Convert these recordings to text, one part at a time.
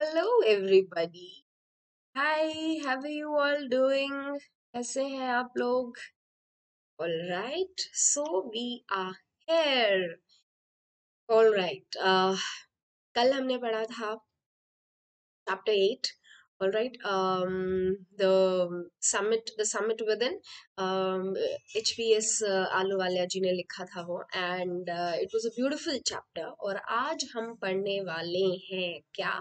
Hello everybody. Hi, how are you all doing? कैसे हैं आप लोग? All right. So we are here. All right. कल हमने पढ़ा था chapter 8. All right. The summit within HPS Ahluwalia जी ने लिखा था वो, and it was a beautiful chapter. और आज हम पढ़ने वाले हैं क्या?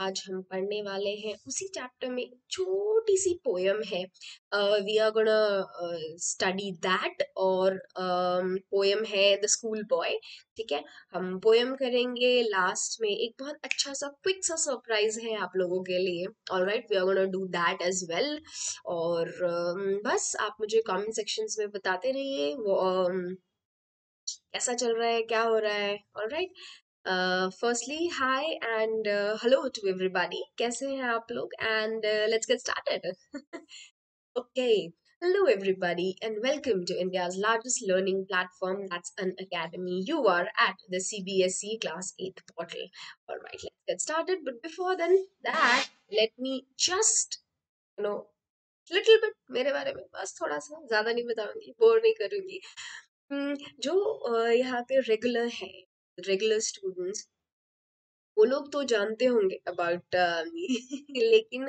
आज हम पढ़ने वाले हैं उसी चैप्टर में छोटी सी पोयम है. We are gonna study that. और पोयम है द स्कूल बॉय. ठीक है, हम पोयम करेंगे. लास्ट में एक बहुत अच्छा सा क्विक सा सरप्राइज है आप लोगों के लिए. Alright, we are gonna do that as well. और बस आप मुझे कमेंट सेक्शंस में बताते रहिए वो कैसा चल रहा है, क्या हो रहा है. Alright. Firstly, hi and hello to everybody. कैसे हैं आप लोग? And let's get started. Okay. Hello everybody and welcome to India's largest learning platform, that's an academy. You are at the CBSE class 8th portal. Alright, let's get started. But before then that, let me just, you know, little bit मेरे बारे में बस थोड़ा सा, ज़्यादा नहीं बताऊंगी, bore नहीं करूंगी. जो यहाँ पे रेगुलर है, रेगुलर स्टूडेंट्स, वो लोग तो जानते होंगे अबाउट मी. लेकिन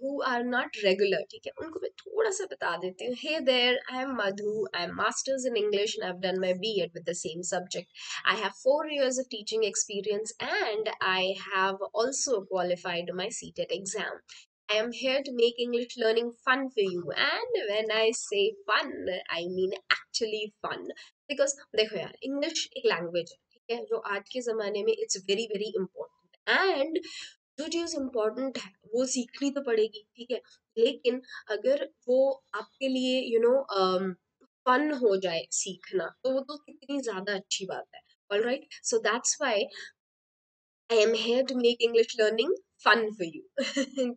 हु आर नॉट रेगुलर, ठीक है, उनको मैं थोड़ा सा बता देती हूँ. Hey there, I am Madhu. I am masters in English and I have done my BEd with the same subject. I have 4 years of teaching experience and I have also qualified my CTET exam. I am here to make English learning fun for you. And when I say fun, I mean actually fun. Because देखो यार, English एक language है, ठीक है, जो आज के ज़माने में it's very very important. And जो चीज़ इम्पोर्टेंट है वो सीखनी तो पड़ेगी, ठीक है. लेकिन अगर वो आपके लिए फन हो जाए सीखना, तो वो तो कितनी ज़्यादा अच्छी बात है. All right, so that's why I am here to make English learning fun for you.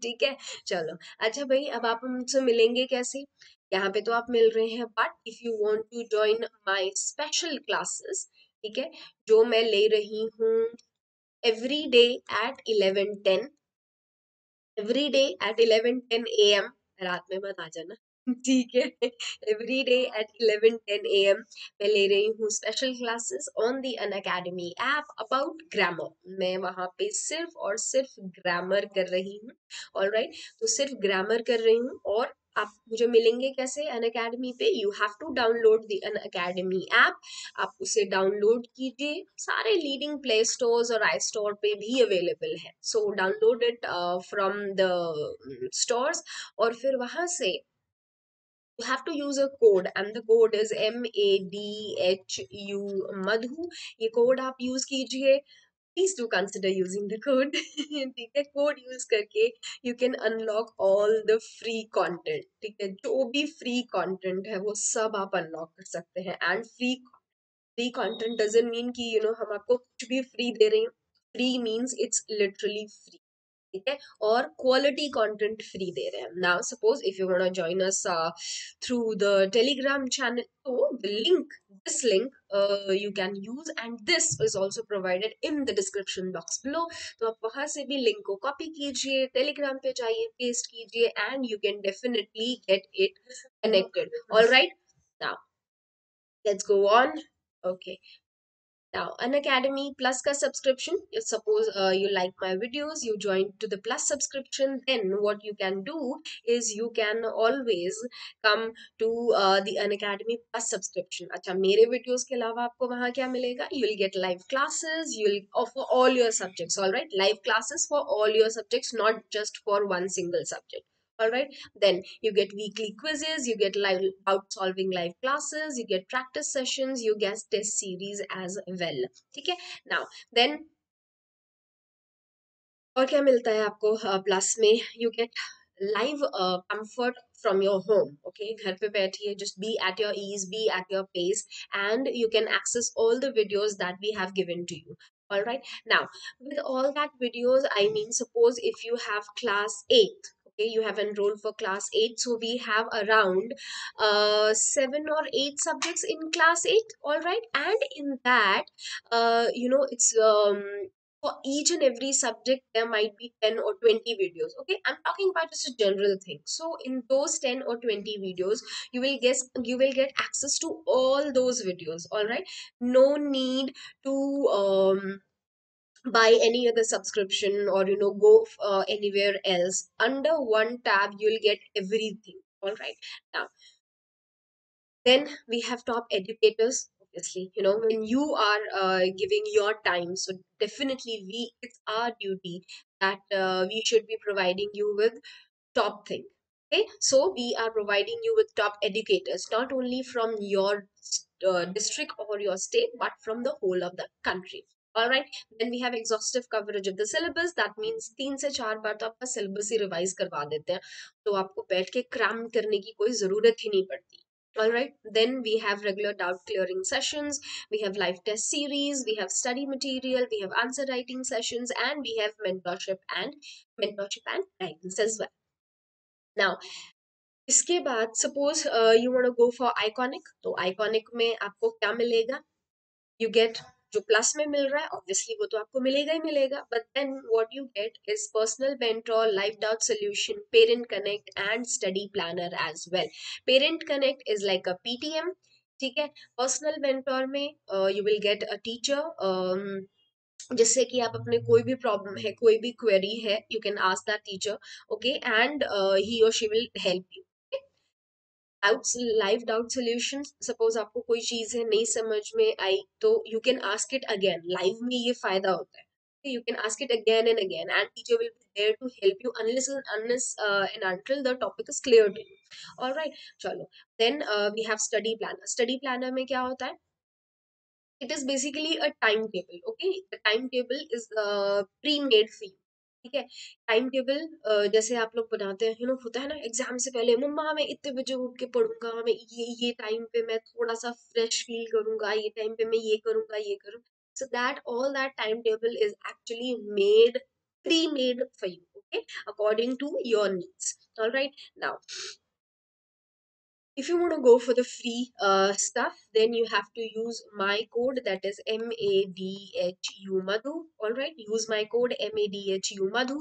ठीक है, चलो. अच्छा भाई, अब आप हमसे मिलेंगे कैसे? यहाँ पे तो आप मिल रहे हैं, but if you want to join my special classes, ठीक है, जो मैं ले रही हूँ every day at 11:10. Every day at 11:10 AM. रात में मत आ जाना. ठीक है. एवरी डे एट 11:10 AM मैं ले रही हूँ special classes on the Unacademy app about grammar. मैं वहाँ पे सिर्फ और सिर्फ ग्रामर कर रही हूँ. ऑलराइट, तो सिर्फ ग्रामर कर रही हूँ. और आप मुझे मिलेंगे कैसे अन अकेडमी पे? You have to download the Unacademy app. आप उसे डाउनलोड कीजिए. सारे लीडिंग प्ले स्टोर्स और आई स्टोर पे भी अवेलेबल है. So download it from the stores. और फिर वहां से you have to use a code and the code is MADHU मधु. ये कोड आप यूज कीजिए. Please do consider using the code. ठीक है, कोड यूज करके you can unlock all the free content. ठीक है, जो भी फ्री कंटेंट है वो सब आप अनलॉक कर सकते हैं. And free content doesn't mean कि हम आपको कुछ भी फ्री दे रहे हैं. Free means it's literally free. ठीक है, और क्वालिटी कंटेंट फ्री दे रहे हैं. Now suppose if you want to join us through the telegram channel, तो the link, this link you can use and this is also provided in the description box below. तो आप वहां से भी link को कॉपी कीजिए, Telegram पे जाइए, पेस्ट कीजिए and you can definitely get it connected. All right, now let's go on. Okay. Now, an Academy Plus ka subscription. If suppose you like my videos, you join to the Plus subscription, then what you can do is you can always come to the An Academy Plus subscription. अच्छा, मेरे videos के अलावा आपको वहाँ क्या मिलेगा? You'll get live classes. You'll offer all your subjects. All right, live classes for all your subjects, not just for one single subject. All right, then you get weekly quizzes, you get live out solving live classes, you get practice sessions, you get test series as well. ठीक है, now then और क्या मिलता है आपको plus में? You get live comfort from your home. Okay, घर पे बैठिए, just be at your ease, be at your pace, and you can access all the videos that we have given to you. All right, now with all that videos, I mean, suppose if you have class 8, okay, you have enrolled for class 8, so we have around 7 or 8 subjects in class 8. All right, and in that it's for each and every subject there might be 10 or 20 videos. Okay, I'm talking about just a general thing. So in those 10 or 20 videos, you will get access to all those videos. All right, no need to buy any other subscription, or go anywhere else. Under one tab you'll get everything. All right, now then we have top educators. Obviously, when you are giving your time, so definitely it's our duty that we should be providing you with top thing. Okay, so we are providing you with top educators, not only from your district or your state, but from the whole of the country. All right, then we have exhaustive coverage of the syllabus. That means 3 से 4 बार तो आपका syllabus ही revise करवा देते हैं, तो आपको बैठ के cram करने की कोई जरूरत ही नहीं पड़ती. All right, then we have regular doubt clearing sessions, we have live test series, we have study material, we have answer writing sessions, and we have mentorship and guidance as well. Now, इसके बाद suppose you want to go for iconic, तो iconic में आपको क्या मिलेगा? You get जो plus में मिल रहा है, ऑब्वियसली वो तो आपको मिलेगा ही मिलेगा, but then what you get is personal mentor, life doubt solution, parent connect and study planner as well. Parent connect is like a PTM. ठीक है, पर्सनल मेंटर में you will get a teacher, जिससे कि आप अपने कोई भी problem है, कोई भी क्वेरी है, you can ask that teacher. Okay, and he और she will help you. Doubts, live doubt solution, suppose आपको कोई चीज है नहीं समझ में आई, तो you can ask it again. Live में ये फायदा होता है, you can ask it again and again, and teacher will be there to help you unless and until the topic is clear to you. All right, chalo. Then we have study planner. Study planner में क्या होता है? It is basically a timetable. Okay, the timetable is pre-made for you. ठीक है, time table जैसे आप लोग बनाते हैं, होता है ना एग्जाम से पहले, मम्मा मैं इतने बजे उठ के पढ़ूंगा, मैं ये टाइम पे मैं थोड़ा सा फ्रेश फील करूंगा, ये टाइम पे मैं ये करूंगा, ये करूँ. So that all that timetable is actually pre-made for you, okay, according to your needs. All right, now if you want to go for the free stuff, then you have to use my code, that is MADHU Madhu. All right, use my code MADHU Madhu,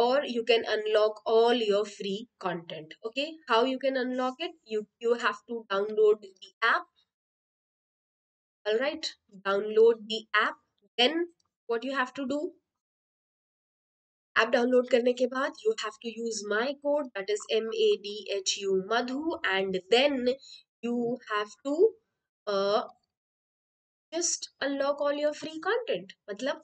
or you can unlock all your free content. Okay, how you can unlock it? You have to download the app. All right, download the app. Then what you have to do? App download करने के बाद you have to use my code, that is MADHU Madhu, and then you have to uh, just unlock all your free content. मतलब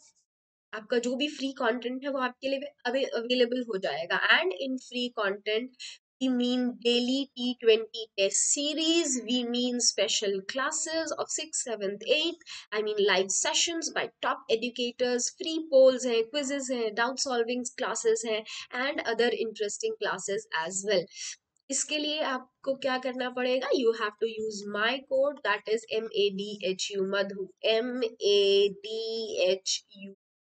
आपका जो भी free content है वो आपके लिए अवेलेबल हो जाएगा. And in free content we mean daily T20 test series, we mean special classes of 6th 7th 8th, I mean live sessions by top educators, free polls हैं, quizzes हैं, doubt solving classes हैं, and other interesting classes as well. इसके लिए आपको क्या करना पड़ेगा? You have to use my code, that is MADHU Madhu. MADHU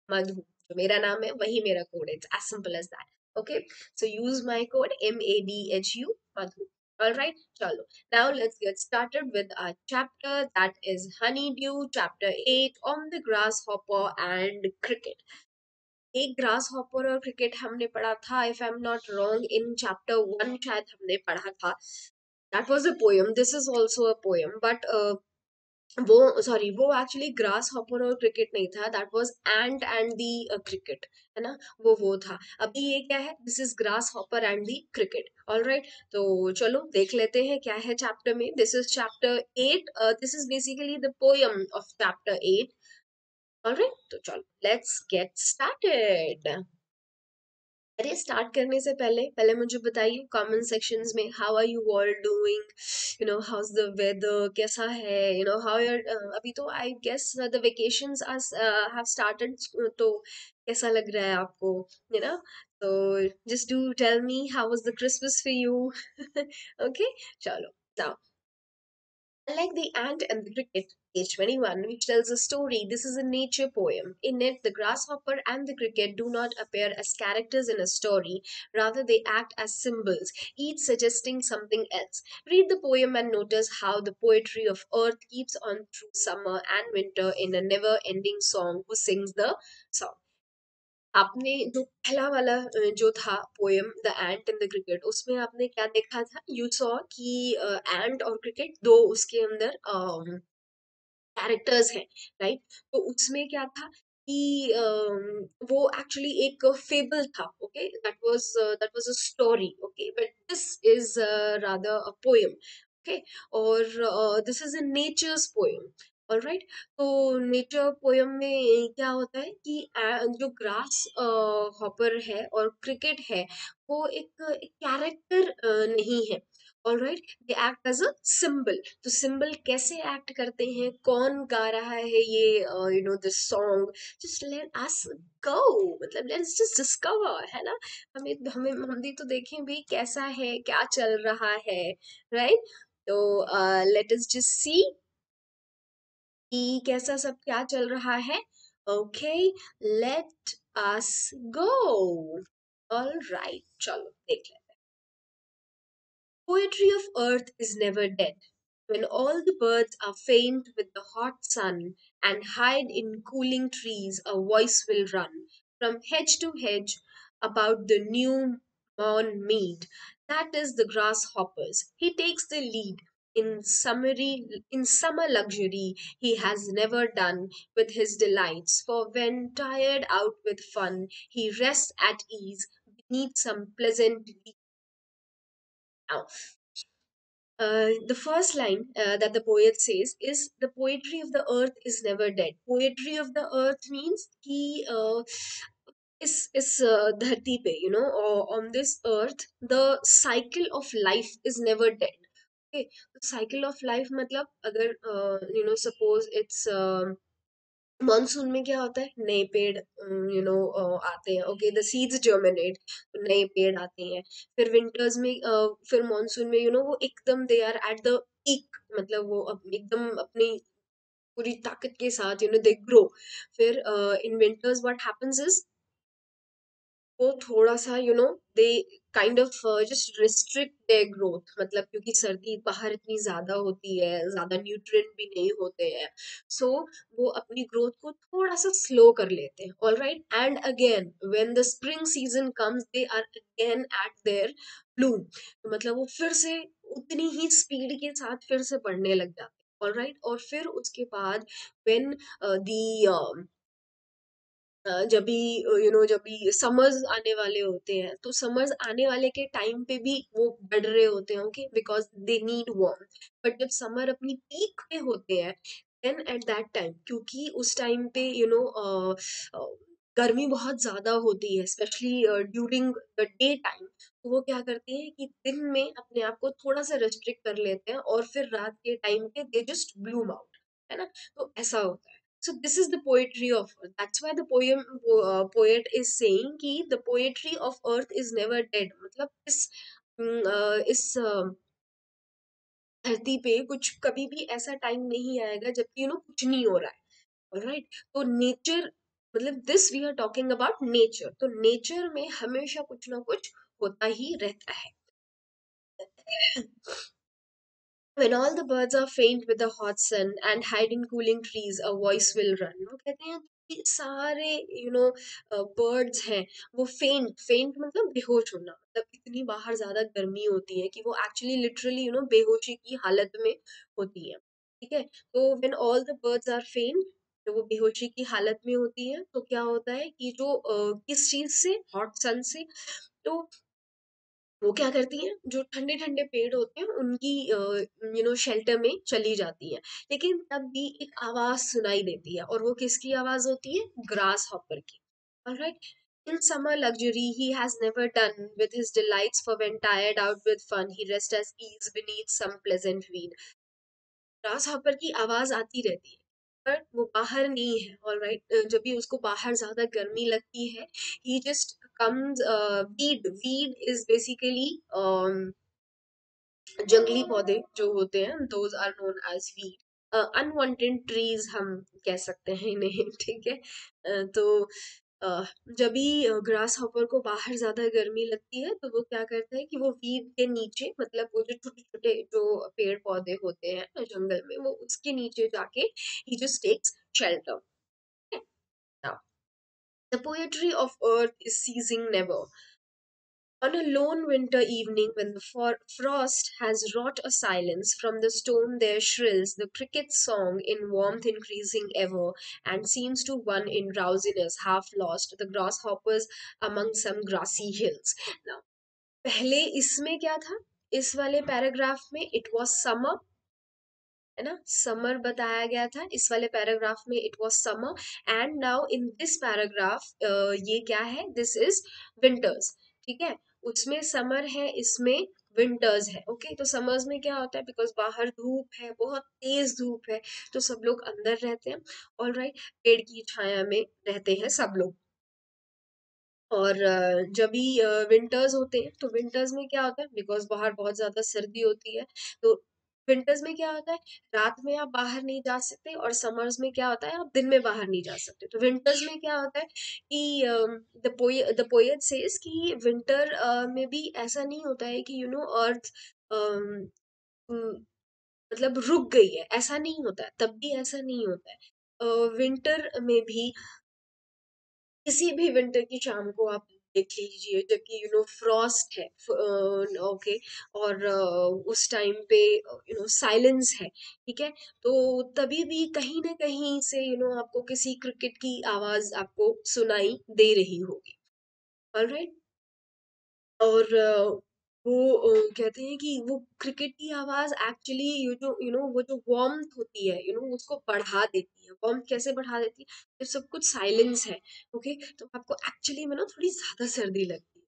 Madhu, जो मेरा नाम है वही मेरा कोड है. It's as simple as that. Okay, so use my code MADHU Madhu. All right, chalo. Now let's get started with our chapter, that is Honeydew, chapter 8, on the grasshopper and cricket. एक grass hopper और cricket हमने पढ़ा था, if I am not wrong, in chapter 1 शायद हमने पढ़ा था. That was a poem. This is also a poem, but वो एक्चुअली ग्रास हॉपर और क्रिकेट नहीं था, that was ant and the cricket, है ना, वो था. अभी ये क्या है? This is grass hopper and the cricket. All right, तो चलो देख लेते हैं क्या है चैप्टर में. This is chapter 8. This is basically the poem of chapter 8. Alright, तो चलो लेट्स गेट स्टार्टेड. अरे स्टार्ट करने से पहले पहले मुझे बताइए कमेंट सेक्शंस में, how are you all doing, how is the weather, कैसा है, हाउ योर, अभी तो I guess the vacations have started, तो कैसा लग रहा है आपको, तो just do tell me how was the Christmas for you. Okay, चलो. Now, unlike the ant and the cricket, page 21, which tells a story, this is a nature poem. In it, the grasshopper and the cricket do not appear as characters in a story, rather, they act as symbols, each suggesting something else. Read the poem and notice how the poetry of earth keeps on through summer and winter in a never ending song who sings the song. आपने जो पहला वाला जो था poem the ant and the cricket, उसमें आपने क्या देखा था? यू सॉ कि एंट और क्रिकेट दो उसके अंदर कैरेक्टर्स हैं, राइट? तो उसमें क्या था कि वो एक्चुअली एक फेबल था, okay, that was a story, okay, but this is rather a poem, okay, और this is a nature's poem, alright. तो नेचर पोएम में क्या होता है कि जो ग्रास हॉपर है और क्रिकेट है, वो एक कैरेक्टर नहीं है, alright, they act as a symbol. तो सिंबल कैसे एक्ट करते हैं, कौन गा रहा है ये this song, just let us go, मतलब लेट्स जस्ट डिस्कवर, है ना? हमें हमें हम भी तो देखें भी कैसा है, क्या चल रहा है, राइट? तो लेट अस जस्ट सी कि कैसा सब क्या चल रहा है। ओके, लेट अस गो। ऑलराइट, चलो देख लेते हैं। Poetry of earth is never dead. When all the birds are faint with the hot sun and hide in cooling trees, a voice will run from hedge to hedge about the new mown mead. That is the grasshopper's. He takes the lead in summer luxury he has never done with his delights. For when tired out with fun, he rests at ease beneath some pleasant leaf. Now, the first line that the poet says is the poetry of the earth is never dead. Poetry of the earth means कि इस धरती पे, on this earth, the cycle of life is never dead. Okay, the cycle of life मतलब अगर suppose it's monsoon में क्या होता है, नए पेड़ आते हैं, ओके, द सीड्स जर्मिनेट, नए पेड़ आते हैं। फिर विंटर्स में फिर मॉनसून में वो एकदम they are at the peak, मतलब वो एकदम अपनी पूरी ताकत के साथ दे ग्रो। फिर in winters what happens is वो थोड़ा सा they kind of just restrict their growth, मतलब क्योंकि सर्दी बाहर इतनी ज्यादा होती है, ज्यादा न्यूट्रिएंट भी नहीं होते हैं, सो वो अपनी ग्रोथ को थोड़ा सा स्लो कर लेते हैं, alright. And again when the spring season comes they are again at their bloom, मतलब वो फिर से उतनी ही स्पीड के साथ फिर से बढ़ने लग जाते हैं, ऑलराइट। और फिर उसके बाद व्हेन दी जब भी जब भी समर्स आने वाले होते हैं, तो समर्स आने वाले के टाइम पे भी वो बढ़ रहे होते हैं, okay, because they need warm. But जब समर अपनी पीक पे होते हैं, देन एट दैट टाइम, क्योंकि उस टाइम पे गर्मी बहुत ज्यादा होती है, specially during the day time, तो वो क्या करते हैं कि दिन में अपने आप को थोड़ा सा रेस्ट्रिक्ट कर लेते हैं और फिर रात के टाइम पे दे जस्ट ब्लूम आउट, है ना? तो ऐसा होता है। So this is the poetry of earth. That's why the poet is saying कि the poetry of earth is never dead. मतलब इस धरती पे कुछ कभी भी ऐसा टाइम नहीं आएगा जबकि कुछ नहीं हो रहा है, राइट? तो नेचर, मतलब this we are talking about nature, तो नेचर में हमेशा कुछ ना कुछ होता ही रहता है। When all the birds are faint with the hot sun and hide in cooling trees, a voice will run. वो कहते हैं कि सारे बर्ड्स हैं, वो फेंट, फेंट मतलब बेहोश होना, मतलब इतनी बाहर ज्यादा गर्मी होती है कि वो एक्चुअली लिटरली बेहोशी की हालत में होती है, ठीक है? तो when all the birds are faint, तो वो बेहोशी की हालत में होती है, तो क्या होता है कि जो किस चीज से, हॉट सन से, तो वो क्या करती हैं, जो ठंडे ठंडे पेड़ होते हैं उनकी शेल्टर में चली जाती है। लेकिन तब भी एक आवाज सुनाई देती है, और वो किसकी आवाज होती है? ग्रास हॉपर की, alright. In summer luxury he has never done with his delights, for when tired out with fun he rests at ease beneath some pleasant weed. Grass hopper की आवाज आती रहती है, पर वो बाहर नहीं है, ऑलराइट। जब भी उसको बाहर ज्यादा गर्मी लगती है, he just comes, weed, weed is basically जंगली पौधे जो होते हैं, those are known as weed, unwanted trees हम कह सकते हैं इन्हें ठीक है? तो जब भी ग्रास हॉपर को बाहर ज्यादा गर्मी लगती है, तो वो क्या करता है कि वो वीड के नीचे, मतलब वो जो छोटे छोटे जो पेड़ पौधे होते हैं जंगल में, वो उसके नीचे जाके ही just takes shelter. The poetry of earth is ceasing never. On a lone winter evening, when the frost has wrought a silence, from the stone there shrills the cricket's song in warmth increasing ever, and seems to one in drowsiness half lost, the grasshoppers among some grassy hills. Now, पहले इसमें क्या था? इस वाले paragraph में it was summer, है ना, summer बताया गया था इस वाले पैराग्राफ में, it was summer. And now in this paragraph ये क्या है, दिस इज विंटर्स। ठीक है, उसमें समर है, इसमें विंटर्स है। ओके, तो समर्स में क्या होता है, बिकॉज बाहर धूप है, बहुत तेज धूप है, तो सब लोग अंदर रहते हैं। ऑल राइट, पेड़ की छाया में रहते हैं सब लोग। और जब भी विंटर्स होते हैं, तो विंटर्स में क्या होता है, बिकॉज बाहर बहुत ज्यादा सर्दी होती है, तो विंटर्स में क्या होता है, रात में आप बाहर नहीं जा सकते, और समर्स में क्या होता है, आप दिन में बाहर नहीं जा सकते। तो विंटर्स में क्या होता है कि द पोएट सेज कि विंटर में भी ऐसा नहीं होता है कि अर्थ मतलब रुक गई है, ऐसा नहीं होता है, तब भी ऐसा नहीं होता है। विंटर में भी किसी भी विंटर की शाम को आप देख लीजिए, जबकि फ्रॉस्ट है, ओके, और उस टाइम पे साइलेंस है। ठीक है, तो तभी भी कहीं ना कहीं से आपको किसी क्रिकेट की आवाज आपको सुनाई दे रही होगी। ऑलराइट, और वो कहते हैं कि वो क्रिकेट की आवाज एक्चुअली ये जो वो जो वार्मथ होती है, उसको बढ़ा देती है। वार्मथ कैसे बढ़ा देती है, जब सब कुछ साइलेंस है, ओके, तो आपको एक्चुअली में ना थोड़ी ज्यादा सर्दी लगती है।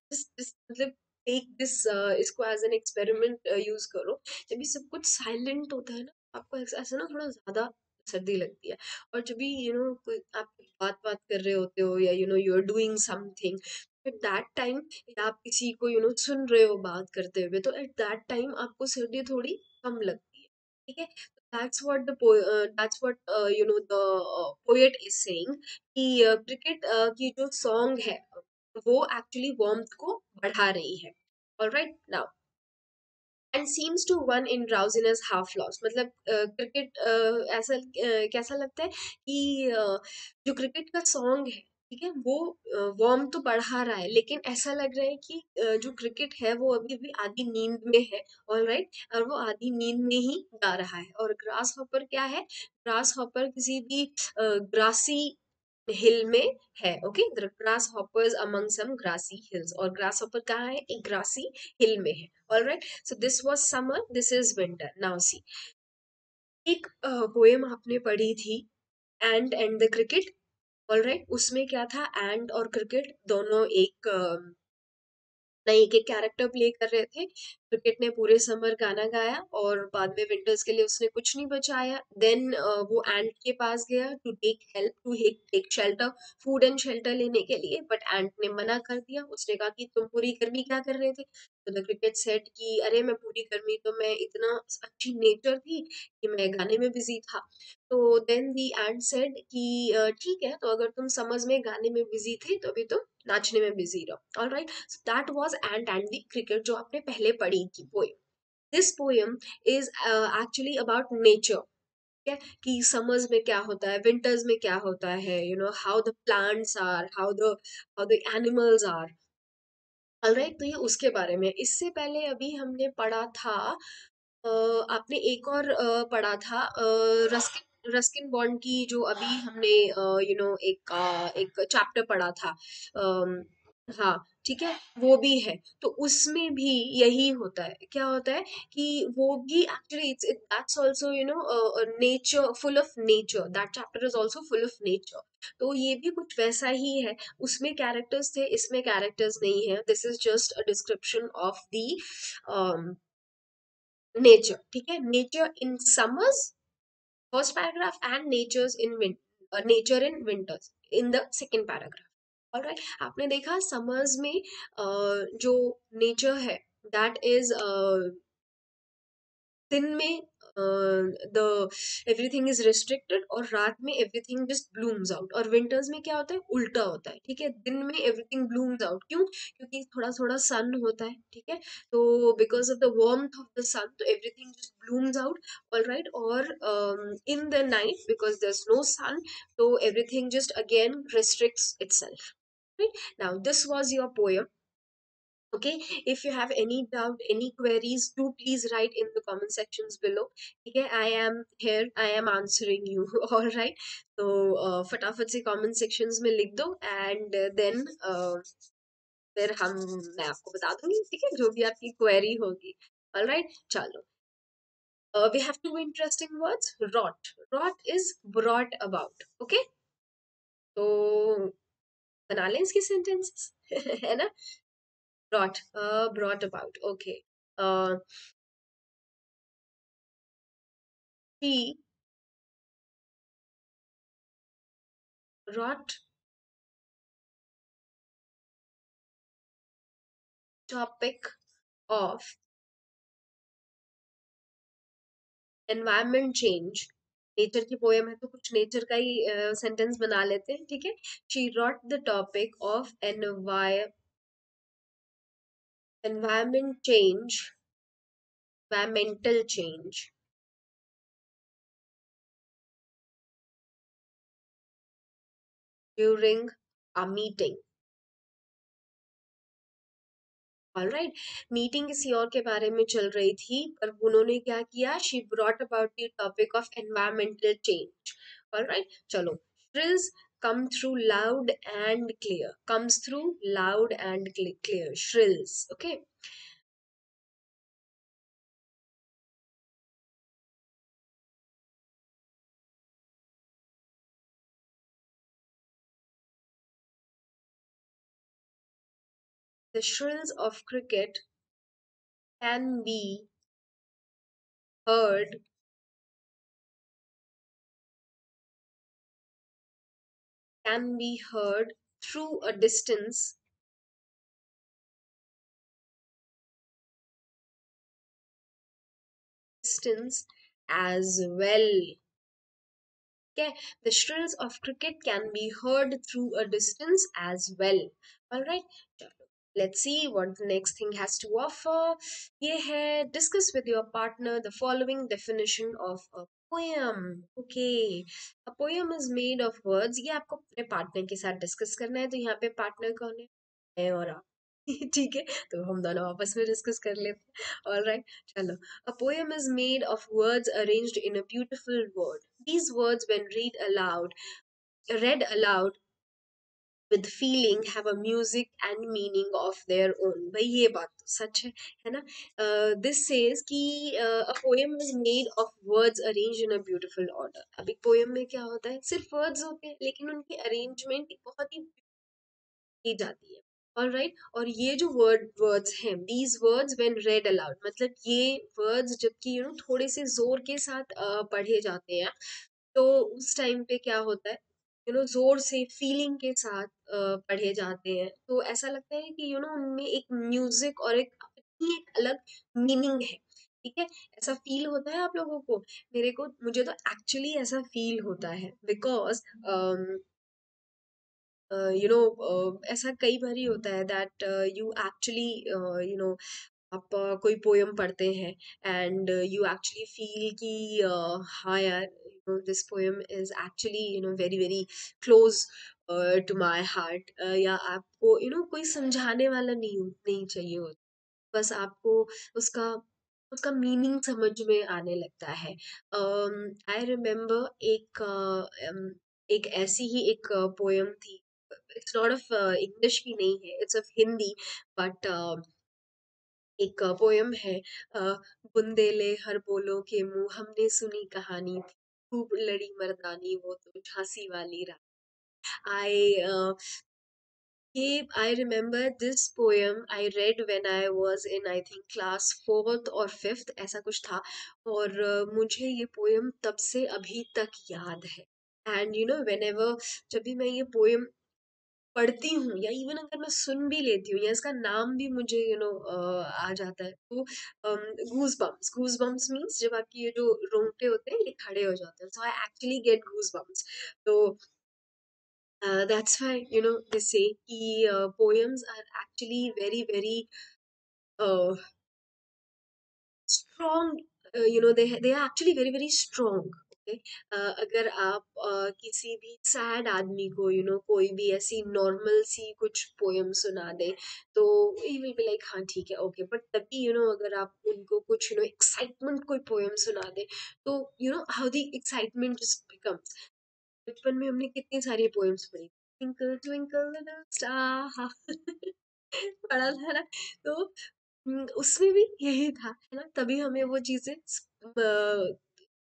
मतलब टेक दिस, इसको एज एन एक्सपेरिमेंट यूज करो। जब भी सब कुछ साइलेंट होता है ना, आपको ऐसा ना थोड़ा ज्यादा सर्दी लगती है। और जब भी कोई आप बात बात कर रहे होते हो, या you are doing something, at that time, या आप किसी को सुन रहे हो बात करते हुए, तो एट दैट टाइम आपको सर्दी थोड़ी कम लगती है। ठीक है, that's what the poet is saying कि क्रिकेट की जो सॉन्ग है, वो एक्चुअली वार्मथ को बढ़ा रही है। Alright, now and seems to one in drowsiness half loss, मतलब क्रिकेट ऐसा कैसा लगता है कि जो क्रिकेट का सॉन्ग है, ठीक है, वो वार्म तो बढ़ा रहा है, लेकिन ऐसा लग रहा है कि जो क्रिकेट है वो अभी भी आधी नींद में है। ऑल राइट, और वो आधी नींद में ही गा रहा है। और ग्रास हॉपर क्या है, ग्रास हॉपर किसी भी ग्रासी हिल में है। ओके, ग्रास हॉपर्स अमंग सम ग्रासी हिल्स, और ग्रास हॉपर कहाँ है, एक ग्रासी हिल में है। All right, so this was summer, this is winter. Now see, एक पोएम आपने पढ़ी थी, and the cricket. All right, उसमें क्या था, एंड और क्रिकेट दोनों एक नए के कैरेक्टर प्ले कर रहे थे। क्रिकेट ने पूरे समर गाना गाया, और बाद में विंटर्स के लिए उसने कुछ नहीं बचाया। देन वो एंट के पास गया to take help, to take shelter, food and shelter लेने के लिए, बट एंट ने मना कर दिया। उसने कहा कि तुम पूरी गर्मी क्या कर रहे थे। तो द क्रिकेट सेट कि अरे मैं पूरी गर्मी तो मैं इतना अच्छी नेचर थी कि मैं गाने में बिजी था। तो देन दी एंट सेड कि ठीक है, तो अगर तुम समझ में गाने में बिजी थे, तो अभी तुम नाचने में बिजी रहो। Alright, so that was ant and the cricket, जो आपने पहले पढ़ी थी poem. This poem is actually about nature. ठीक है, कि समर्स में क्या होता है, विंटर्स में क्या होता है, how the plants are, how the animals are. Alright, तो ये उसके बारे में। इससे पहले अभी हमने पढ़ा था, आपने एक और पढ़ा था, रस्किन रस्किन बॉन्ड की, जो अभी हमने एक चैप्टर पढ़ा था। हाँ, ठीक है, वो भी है। तो उसमें भी यही होता है, क्या होता है कि वो भी actually it's that's also nature, full of nature, that chapter is also full of nature. तो ये भी कुछ वैसा ही है, उसमें कैरेक्टर्स थे, इसमें कैरेक्टर्स नहीं है। This is just a description of the nature. ठीक है, nature in summers, first paragraph, and natures in nature in winters in the second paragraph. Alright, आपने देखा समर्स में जो नेचर है, दैट इज दिन में द एवरीथिंग इज रिस्ट्रिक्टेड, और रात में एवरीथिंग जस्ट ब्लूम्स आउट। और विंटर्स में क्या होता है, उल्टा होता है। ठीक है, दिन में एवरीथिंग ब्लूम्स आउट, क्यों, क्योंकि थोड़ा थोड़ा सन होता है। ठीक है, तो because of the warmth of the sun, तो everything just blooms out. All right, और in the night, because there is no sun, तो everything just again restricts itself. right? Now this was your poem. Okay, if you have any doubt, any queries, do please write in the comment sections below. Okay, I am here, I am answering you. All right, so फटाफट से comment sections में लिख दो, and then फिर हम मैं आपको बता दूंगी, ठीक है, जो भी आपकी query होगी. All right, चलो. We have two interesting words. Rot is brought about. Okay, तो बना लें इसकी sentences. है ना? Brought about. Okay. uh, she wrote topic of environment change. Nature की पोएम है तो कुछ नेचर का ही सेंटेंस बना लेते हैं, ठीक है. She wrote the topic of environment change, environmental change during a meeting. Alright, meeting किसी और के बारे में चल रही थी, पर उन्होंने क्या किया, she brought about the topic of environmental change. Alright, चलो. श्रिल्स come through loud and clear, comes through loud and clear, shrills. Okay, the shrills of cricket can be heard, can be heard through a distance as well. Okay, the shrills of cricket can be heard through a distance as well. All right, let's see what the next thing has to offer. ये है, discuss with your partner the following definition of a poem. Okay, a poem is made of words. ये आपको अपने partner के साथ discuss करना है, तो यहाँ पे partner कौन है? मैं और आप. ठीक है, तो हम दोनों आपस में डिस्कस कर लेते हैं. ऑल राइट, चलो. A poem is made of words arranged in a beautiful word. These words, when read aloud with feeling, have a music and meaning of their own. भाई ये बात तो सच है ना. This says कि a poem is made of words arranged in a beautiful order. अब एक poem में क्या होता है, सिर्फ words होते हैं, लेकिन उनकी arrangement बहुत ही की जाती है. ऑल राइट, और ये जो वर्ड्स हैं, these words when red allowed, मतलब ये वर्ड्स जबकि थोड़े से जोर के साथ पढ़े जाते हैं, तो उस टाइम पे क्या होता है, जोर से फीलिंग के साथ पढ़े जाते हैं, तो ऐसा लगता है कि उनमें एक म्यूजिक और एक अपनी एक अलग मीनिंग है. ठीक है, ऐसा फील होता है आप लोगों को? मुझे तो एक्चुअली ऐसा फील होता है, बिकॉज ऐसा कई बार ही होता है दैट यू एक्चुअली आप कोई पोयम पढ़ते हैं, एंड यू एक्चुअली फील कि हाँ यार, this poem is actually very very close to my heart. या आपको कोई समझाने वाला नहीं चाहिए होता, बस आपको उसका उसका मीनिंग समझ में आने लगता है. आई रिमेम्बर एक ऐसी ही एक पोयम थी. इट्स नॉट ऑफ इंग्लिश की नहीं है, इट्स ऑफ हिंदी, बट एक पोयम है. बुंदेले हर बोलो के मुंह, हमने सुनी कहानी थी, खूब लड़ी मर्दानी वो तो झांसी वाली रानी. I remember this poem I read when I was in, I think, class fourth और fifth, ऐसा कुछ था. और मुझे ये पोयम तब से अभी तक याद है. एंड whenever, जब भी मैं ये पोयम पढ़ती हूँ, या इवन अगर मैं सुन भी लेती हूँ, या इसका नाम भी मुझे आ जाता है, तो गूज बम्स मीन्स जब आपकी ये जो रोंगटे होते हैं ये खड़े हो जाते हैं, so I actually get goosebumps. तो that's why they say कि poems are actually very very uh, strong. They are actually very very strong. Okay. अगर आप किसी भी सैड आदमी को कोई भी ऐसी नॉर्मल सी कुछ पोयम सुना दे, तो ही विल बी लाइक हाँ ठीक है ओके। बट तभी अगर आप उनको कुछ एक्साइटमेंट कोई पोयम सुना दे, तो how the excitement just becomes. बचपन में हमने कितनी सारी पोएम्स पढ़ी, ट्विंकल ट्विंकल लिटिल स्टार पढ़ा था ना। तो उसमें भी यही था है ना, तभी हमें वो चीजें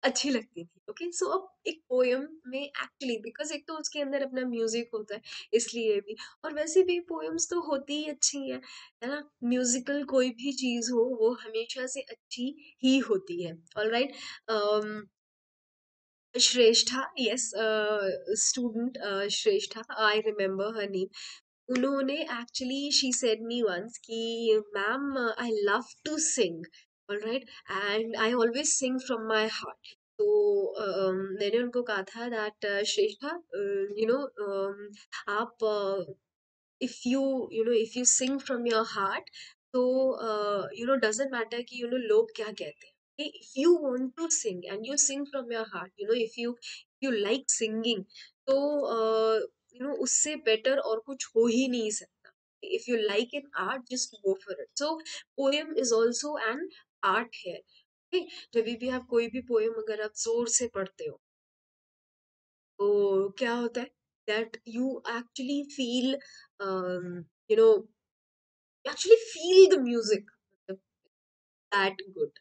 अच्छी लगती थी। ओके, सो अब एक पोयम में एक्चुअली बिकॉज एक तो उसके अंदर अपना म्यूजिक होता है, इसलिए भी। और वैसे भी पोयम्स तो होती ही अच्छी है ना। म्यूजिकल कोई भी चीज हो वो हमेशा से अच्छी ही होती है। All right. Shreshtha, yes, student Shreshtha, I remember her name. उन्होंने actually she said me once कि ma'am I love to sing, alright, and I always sing from my heart. तो मैंने उनको कहा था दैट श्रेष्ठा, यू नो आप if if you sing from your heart, तो doesn't matter कि लोग क्या कहते हैं। Okay? If you want to sing and you sing from your heart, if you like singing, तो उससे better और कुछ हो ही नहीं सकता। If you like an art, just go for it. So poem is also an art here. Okay? जब भी आप कोई भी poem अगर आप जोर से पढ़ते हो, तो क्या होता है that you actually feel, you know actually feel the music that good.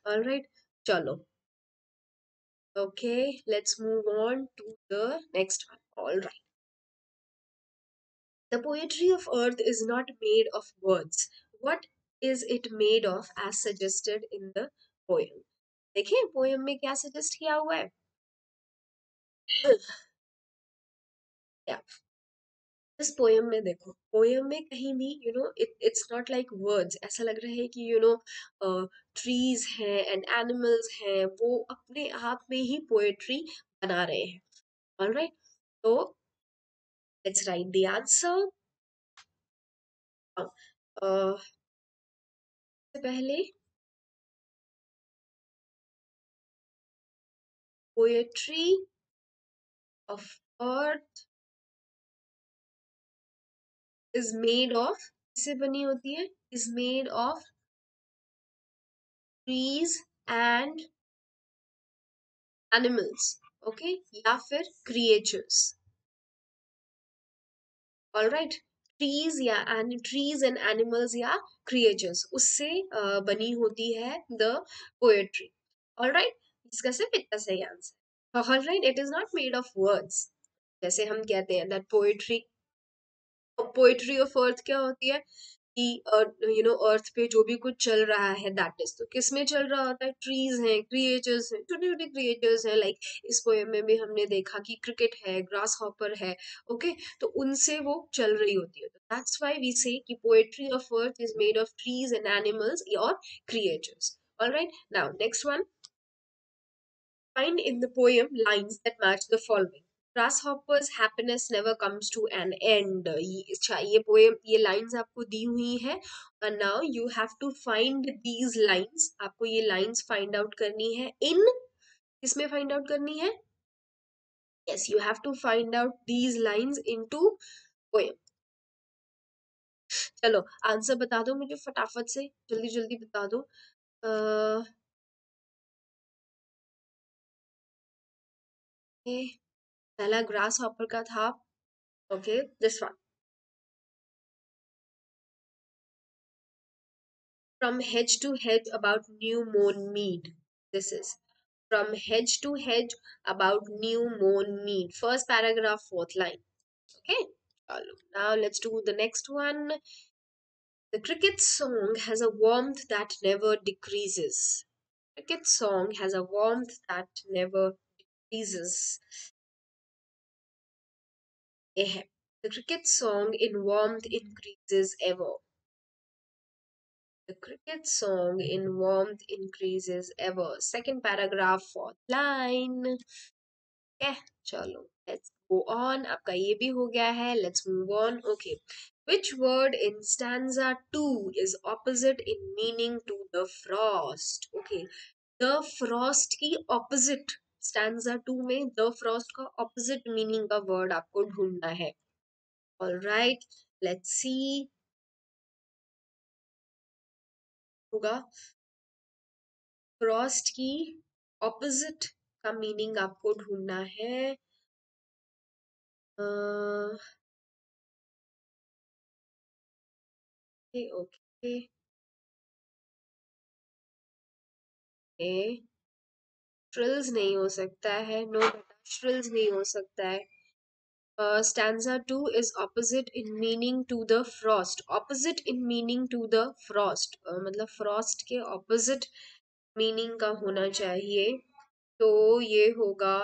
All right, chalo. Okay, let's move on to the next one. All right. The poetry of earth is not made of words. What is it made of as suggested in the poem? देखिए poem में क्या suggest किया हुआ है। या इस poem में देखो, पोएम में कहीं भी इट्स नॉट लाइक वर्ड्स। ऐसा लग रहा है कि ट्रीज हैं एंड एनिमल्स हैं, वो अपने आप में ही पोएट्री बना रहे हैं। ऑलराइट, तो लेट्स राइट द आंसर। से पहले poetry of earth is made of, किससे बनी होती है, is made of trees and animals. Okay, या फिर creatures. All right, trees and animals या क्रिएचर्स, उससे बनी होती है द पोएट्री। ऑल राइट, इसका सिर्फ इतना सही answer. All right, it is not made of words. जैसे हम कहते हैं दैट पोएट्री ऑफ अर्थ क्या होती है कि अर्थ पे जो भी कुछ चल रहा है दैट इज, तो किस में चल रहा होता है, ट्रीज हैं, क्रिएचर्स हैं, छोटे छोटे क्रिएचर्स हैं। लाइक इस पोएम में भी हमने देखा कि क्रिकेट है, ग्रास हॉपर है। ओके, तो उनसे वो चल रही होती है। दैट्स व्हाई वी से कि poetry of earth is made of trees and animals और creatures. Alright, now next one. Find in the poem lines that match the following. Grasshopper's happiness never comes to an end. ये poem, ये lines आपको दी हुई है, and now you have to find these lines. आपको ये lines find out करनी है in, किसमें find out करनी है? Yes, you have to find out these lines into poem. चलो आंसर बता दो मुझे फटाफट से, जल्दी जल्दी बता दो। पहला ग्रास हॉपर का था। Okay, this one. From hedge to hedge about new mown mead. This is from hedge to hedge about new mown mead. First paragraph, fourth line. Okay. Now let's do the next one. The cricket song has a warmth that never decreases. Cricket song has a warmth that never decreases. The cricket song in warmth increases ever. The cricket song in warmth increases ever. Second paragraph, fourth line. Okay, चलो let's go on. आपका ये भी हो गया है. Let's move on. Okay. Which word in stanza 2 is opposite in meaning to the frost? Okay. The frost की opposite stanza 2 में the Frost का ऑपोजिट मीनिंग का वर्ड आपको ढूंढना है. Alright, let's see. होगा फ्रॉस्ट की ऑपोजिट का मीनिंग आपको ढूंढना है. Okay okay okay. श्रिल्स नहीं हो सकता है. नो बेटा, श्रिल्स नहीं हो सकता है. Stanza 2 is opposite in meaning to the frost. Opposite in meaning to the frost. मतलब frost के opposite meaning का होना चाहिए. तो ये होगा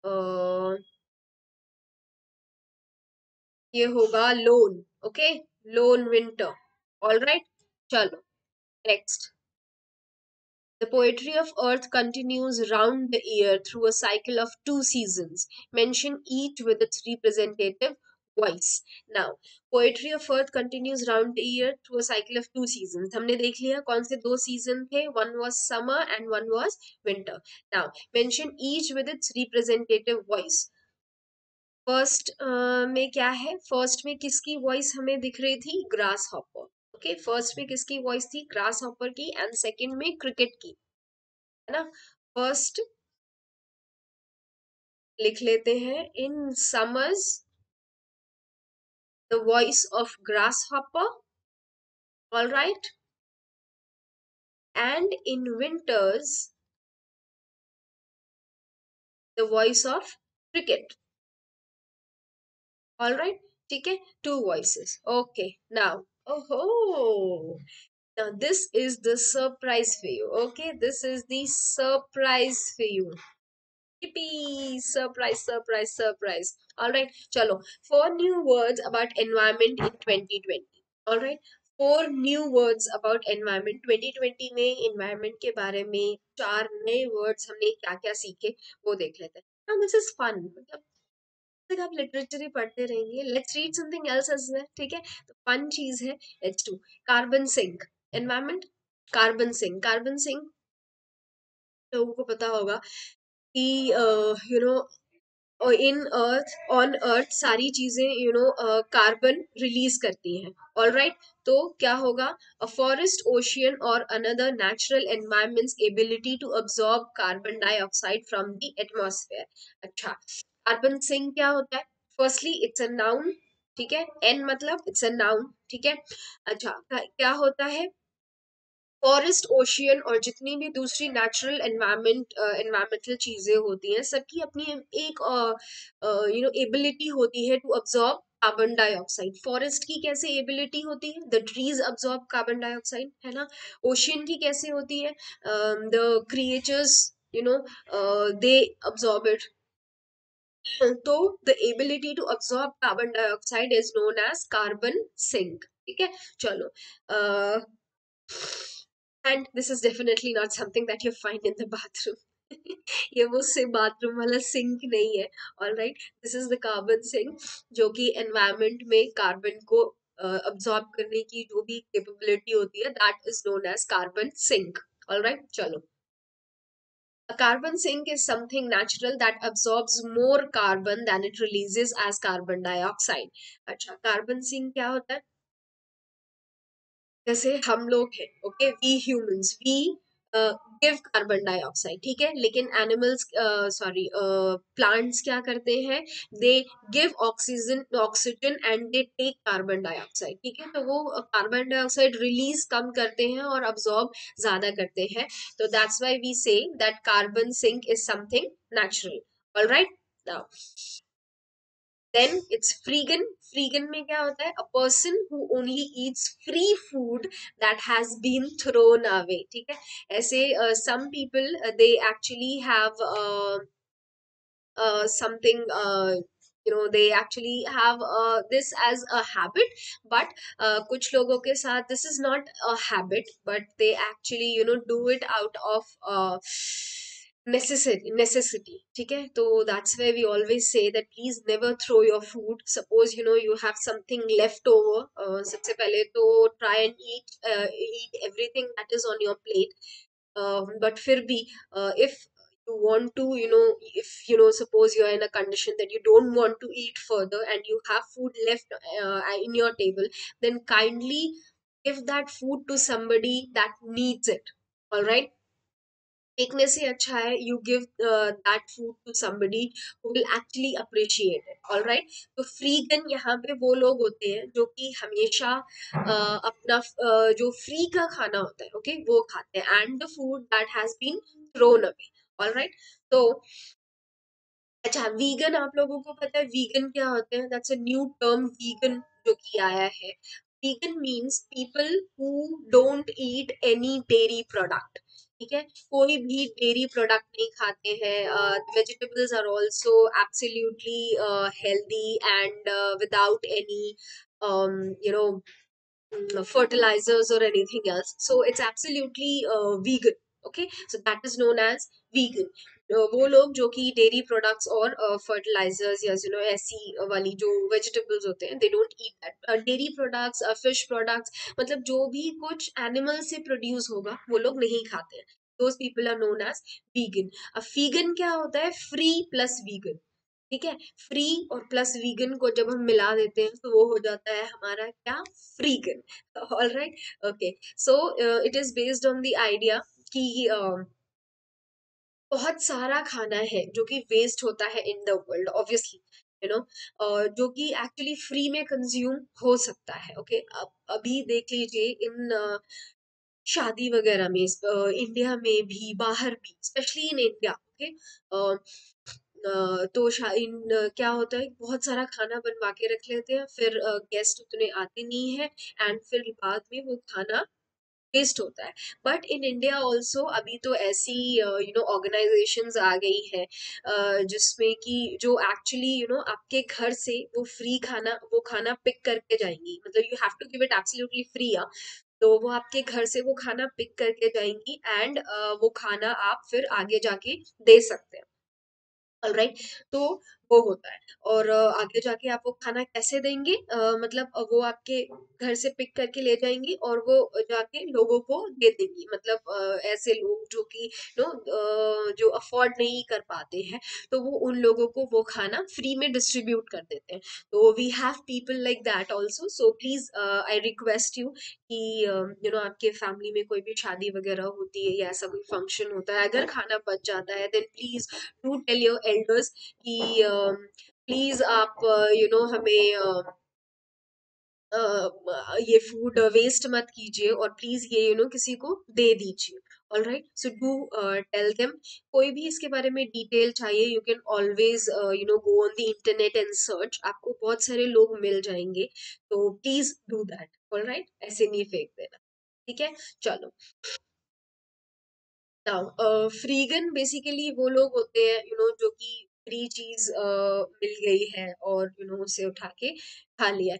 uh, ये होगा lone. Okay, lone winter. All right. चलो next. The poetry of earth continues round the year through a cycle of 2 seasons. Mention each with its representative voice. Now, poetry of earth continues round the year through a cycle of 2 seasons. हमने देख लिया कौन से 2 season थे. One was summer and one was winter. Now, mention each with its representative voice. First में क्या है? First में किसकी वॉइस हमें दिख रही थी? Grass hopper. ओके, फर्स्ट में किसकी वॉइस थी? ग्रास हॉपर की. एंड सेकंड में क्रिकेट की, है ना. फर्स्ट लिख लेते हैं. In summers the voice of grass hopper. All right. And in winters the voice of cricket. All right, ठीक है. 2 voices. ओके, नाउ ओहो, now this is the surprise for you. Okay, this is the surprise for you. Yippee! Surprise, surprise, surprise. All right, chalo. 4 new words about environment in 2020. All right, 4 new words about environment. 2020 में environment के बारे में 4 नए words हमने क्या क्या सीखे वो देख लेते हैं. Now this is fun. मतलब तक आप लिटरेचर ही पढ़ते रहेंगे. Let's read something else as well. ठीक है, तो फन चीज है. Let's do. Carbon sink. Environment. Carbon sink. Carbon sink लोगों को पता होगा कि no in earth, on earth सारी चीजें कार्बन रिलीज करती हैं. All right. तो क्या होगा? अ फॉरेस्ट, ओशियन और another natural environments ability to absorb carbon dioxide from the atmosphere. अच्छा, कार्बन सिंक क्या होता है? Firstly it's a noun. ठीक है, एन मतलब इट्स अ नाउन. ठीक है. अच्छा, क्या होता है? फॉरेस्ट, ओशियन और जितनी भी दूसरी नेचुरल एनवायरमेंटल चीजें होती हैं, सबकी अपनी एक एबिलिटी होती है to absorb carbon dioxide. Forest की कैसे एबिलिटी होती है? The trees absorb carbon dioxide, है ना. ओशियन की कैसे होती है? The creatures they absorb it. तो the ability to absorb carbon dioxide is known as carbon sink. ठीक है, चलो. And this is definitely not something that you find in the bathroom. ये वो से बाथरूम वाला सिंक नहीं है. All right, this is the carbon sink, जो कि एनवायरमेंट में कार्बन को अब्सॉर्ब करने की जो भी कैपेबिलिटी होती है, that is known as carbon sink. All right, चलो. A carbon sink is something natural that absorbs more carbon than it releases as carbon dioxide. अच्छा, कार्बन सिंक क्या होता है? जैसे हम लोग हैं, okay, we humans, we give carbon dioxide. ठीक है, लेकिन एनिमल्स, सॉरी, प्लांट्स क्या करते हैं? They give oxygen, oxygen and they take carbon dioxide. ठीक है, तो वो कार्बन डाइऑक्साइड रिलीज कम करते हैं और अब्सॉर्ब ज्यादा करते हैं. तो that's why we say that carbon sink is something natural. Alright, now then it's freegan. Freegan में क्या होता है? A person who only eats free food that has been thrown away. ठीक है, ऐसे some people they actually have something, they actually have this as a habit, but कुछ लोगों के साथ this is not a habit, but they actually do it out of necessity. ठीक है, तो that's why we always say that please never throw your food. Suppose you have something left over, सबसे पहले तो try and eat everything that is on your plate. But फिर भी if you want to, if suppose you're in a condition that you don't want to eat further and you have food left in your table, then kindly give that food to somebody that needs it. All right, फेंकने से अच्छा है you give that food to somebody who will actually appreciate it. All right, तो फ्रीगन यहाँ पे वो लोग होते हैं जो कि हमेशा अपना जो फ्री का खाना होता है, ओके, वो खाते हैं, and the food that has been thrown away. All right, तो अच्छा, वीगन आप लोगों को पता है वीगन क्या होते हैं? That's a new term, vegan, जो कि आया है. Vegan means people who don't eat any dairy product. ठीक है, कोई भी डेयरी प्रोडक्ट नहीं खाते हैं. Vegetables are also absolutely healthy and without any you know fertilizers or anything else. So it's absolutely vegan. Okay, so that is known as vegan. वो लोग जो कि डेयरी प्रोडक्ट्स और फर्टिलाइजर्स या ऐसी वाली जो वेजिटेबल्स होते हैं, they don't eat that. Dairy products, fish products, मतलब जो भी कुछ एनिमल से प्रोड्यूस होगा वो लोग नहीं खाते हैं. Those people are known as vegan. अब वीगन क्या होता है? Free plus vegan. ठीक है, फ्री और प्लस वीगन को जब हम मिला देते हैं तो वो हो जाता है हमारा क्या? Freegan. All right, okay. So it is based on the idea कि बहुत सारा खाना है जो कि वेस्ट होता है in the world, obviously, you know जो कि एक्चुअली फ्री में कंज्यूम हो सकता है. ओके, अब अभी देख लीजिए इन शादी वगैरह में, इंडिया में भी, बाहर भी, स्पेशली इन इंडिया. ओके, तो क्या होता है, बहुत सारा खाना बनवा के रख लेते हैं, फिर गेस्ट उतने आते नहीं है, एंड फिर बाद में वो खाना वेस्ट होता है. बट इन इंडिया ऑल्सो अभी तो ऐसी ऑर्गेनाइजेशंस आ गई है जिसमें कि जो एक्चुअली आपके घर से वो फ्री खाना, वो खाना पिक करके जाएंगी. मतलब you have to give it absolutely free. तो वो आपके घर से वो खाना पिक करके जाएंगी, एंड वो खाना आप फिर आगे जाके दे सकते हैं. ऑलराइट, तो वो होता है. और आगे जाके आप वो खाना कैसे देंगे? मतलब वो आपके घर से पिक करके ले जाएंगी और वो जाके लोगों को दे देंगी. मतलब ऐसे लोग जो कि जो अफोर्ड नहीं कर पाते हैं, तो वो उन लोगों को वो खाना फ्री में डिस्ट्रीब्यूट कर देते हैं. तो we have people like that also. So please I request you कि आपके फैमिली में कोई भी शादी वगैरह होती है या ऐसा कोई फंक्शन होता है, अगर खाना बच जाता है, then please to tell your elders कि प्लीज आप हमें ये फूड वेस्ट मत कीजिए, और प्लीज ये किसी को दे दीजिए. All right, so do tell them. कोई भी इसके बारे में डिटेल चाहिए, you can always go on the internet and search. आपको बहुत सारे लोग मिल जाएंगे, तो please do that. All right, ऐसे नहीं फेंक देना. ठीक है, चलो. नाउ फ्रीगन बेसिकली वो लोग होते हैं जो कि फ्री चीज मिल गई है और उसे उठा के खा लिया है.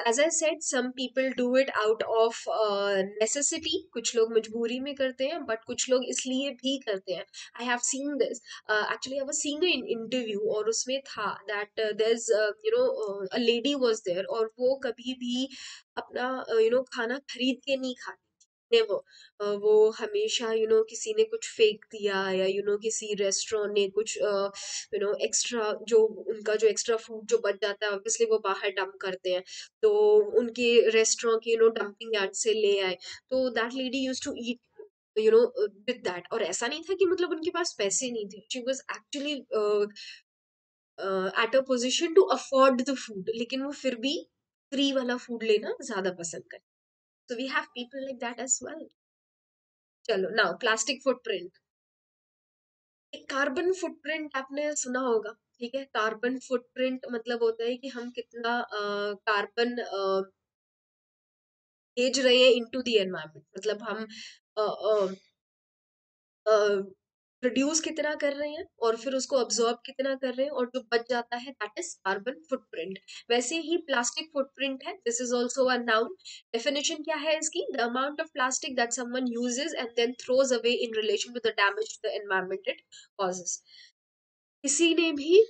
As I said, some people do it out of necessity. कुछ लोग मजबूरी में करते हैं, बट कुछ लोग इसलिए भी करते हैं. I have seen this. Actually I was seeing in interview, और उसमें था that there is a lady was there, और वो कभी भी अपना खाना खरीद के नहीं खाती. नेवर. वो हमेशा किसी ने कुछ फेंक दिया, या किसी रेस्टोरेंट ने कुछ एक्स्ट्रा, जो उनका जो एक्स्ट्रा फूड जो बच जाता है, ऑब्वियसली वो बाहर डंप करते हैं. तो उनके रेस्टोरेंट के डंपिंग यार्ड से ले आए. तो that lady use to eat with that. और ऐसा नहीं था कि मतलब उनके पास पैसे नहीं थे. She was actually at a position to afford the food, लेकिन वो फिर भी फ्री वाला फूड लेना ज्यादा पसंद करते. So we have people like that as well. चलो, नाउ प्लास्टिक फुटप्रिंट. एक कार्बन फुटप्रिंट आपने सुना होगा. ठीक है, कार्बन फुटप्रिंट मतलब होता है कि हम कितना कार्बन भेज रहे हैं इनटू द एनवायरनमेंट. मतलब हम प्रोड्यूस कितना कर रहे हैं और फिर उसको अब्सॉर्ब कितना कर रहे हैं, और जो बच जाता है, दैट इज कार्बन फुटप्रिंट. वैसे ही प्लास्टिक फुटप्रिंट है. This is also a noun. Definition क्या है इसकी? The amount of plastic that someone uses and then throws away in relation to the damage to the environment it causes. किसी ने भी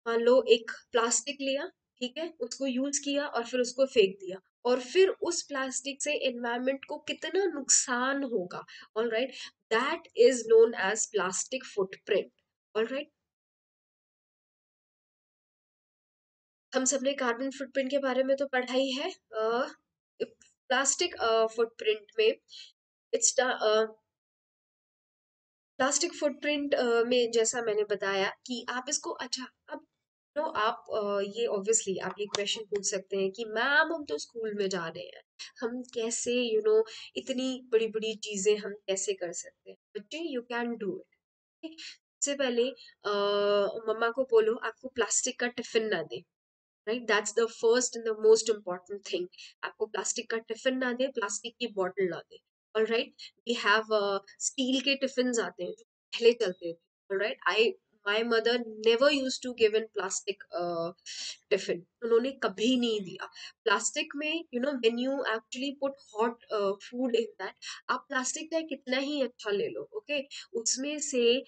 मान लो एक प्लास्टिक लिया, ठीक है, उसको यूज किया और फिर उसको फेंक दिया, और फिर उस प्लास्टिक से एनवायरनमेंट को कितना नुकसान होगा. All right, that is known as plastic footprint. All right. हम सबने कार्बन फुटप्रिंट के बारे में तो पढ़ा ही है। प्लास्टिक फुटप्रिंट में इट्स प्लास्टिक फुटप्रिंट में जैसा मैंने बताया कि आप इसको अच्छा अब नो आप ये ऑब्वियसली आप ये क्वेश्चन पूछ सकते हैं कि मैम हम तो स्कूल में जा रहे हैं, हम कैसे इतनी बड़ी बड़ी चीजें हम कैसे कर सकते हैं। बच्चे यू कैन डू इट। सबसे पहले मम्मा को बोलो आपको प्लास्टिक का टिफिन ना दे। Right, that's the first and the most important thing. आपको प्लास्टिक का टिफिन ना दे, प्लास्टिक की बॉटल ना दे। All right, we have steel के टिफिन आते हैं जो पहले चलते थे। All right, I my mother never use to give in plastic tiffin, उन्होंने कभी नहीं दिया प्लास्टिक में। When you actually put hot food in that, आप प्लास्टिक का कितना ही अच्छा ले लो, ओके उसमें से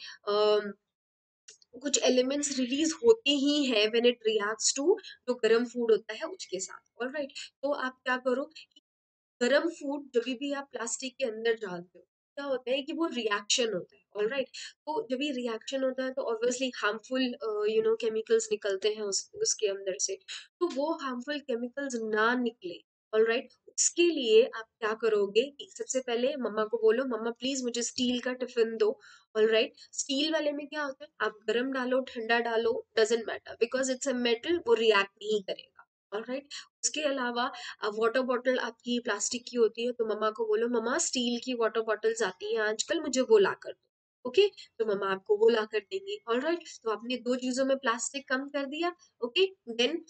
कुछ एलिमेंट्स रिलीज होते ही हैं व्हेन इट रिएक्ट्स टू जो गर्म फूड होता है उसके साथ। ऑलराइट, तो आप क्या करो, गरम फूड जब भी आप प्लास्टिक के अंदर डालते हो क्या होता है कि वो रिएक्शन होता है। ऑल राइट, तो जब ये रिएक्शन होता है तो ऑब्वियसली हार्मफुल केमिकल्स निकलते हैं उसके अंदर से। तो वो हार्मफुल केमिकल्स ना निकले, ऑल राइट, उसके लिए आप क्या करोगे कि सबसे पहले मम्मा को बोलो मम्मा प्लीज मुझे स्टील का टिफिन दो। ऑल राइट, स्टील वाले में क्या होता है, आप गर्म डालो ठंडा डालो doesn't matter, because it's a metal, वो रिएक्ट नहीं करेगा। ऑल राइट, उसके अलावा अब वाटर बॉटल आपकी प्लास्टिक की होती है तो मम्मा को बोलो मम्मा स्टील की वाटर बॉटल्स आती हैं आजकल, मुझे वो ला कर दो। ओके, तो मम्मा आपको वो ला कर देंगी। ऑलराइट, तो आपने दो चीजों में प्लास्टिक कम कर दिया। ओके, देन